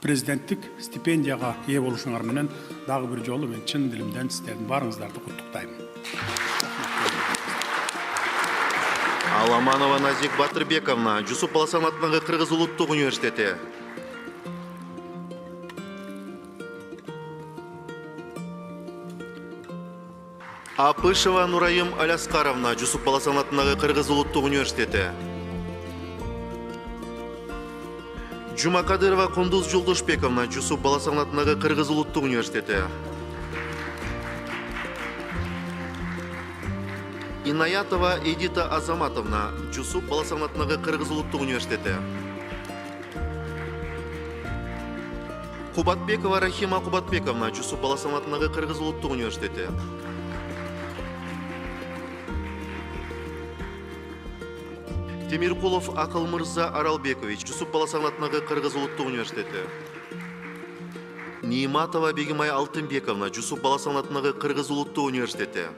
президенттік стипендияға ие болушыңар менен дагы бир жолу мен чын дилимден сиздердин баарыңыздарды куттуктайм. Аламанова Назик Батырбековна, Жусуп Баласан атындагы Кыргыз улуттук университети. Апышева Нурайым Аляскаровна, Жусуп Баласан атындагы Кыргыз улуттук университети. Жумакадырова Кундуз Жулдушбековна, Жусуп Баласан атындагы Кыргыз улуттук университети. Инаятова Эдита Азаматовна, Жусуп Баласан атындагы Кыргыз улуттук университети. Кубатбекова Рахима Кубатбековна, Жусуп Баласан атындагы Кыргыз улуттук университети. Темиркулов Акылмырза Аралбекович, Жусуп Баласан атындагы Кыргыз улуттук университети. Ниматова Бегимай Алтынбековна, Жусуп Баласан атындагы Кыргыз улуттук университети.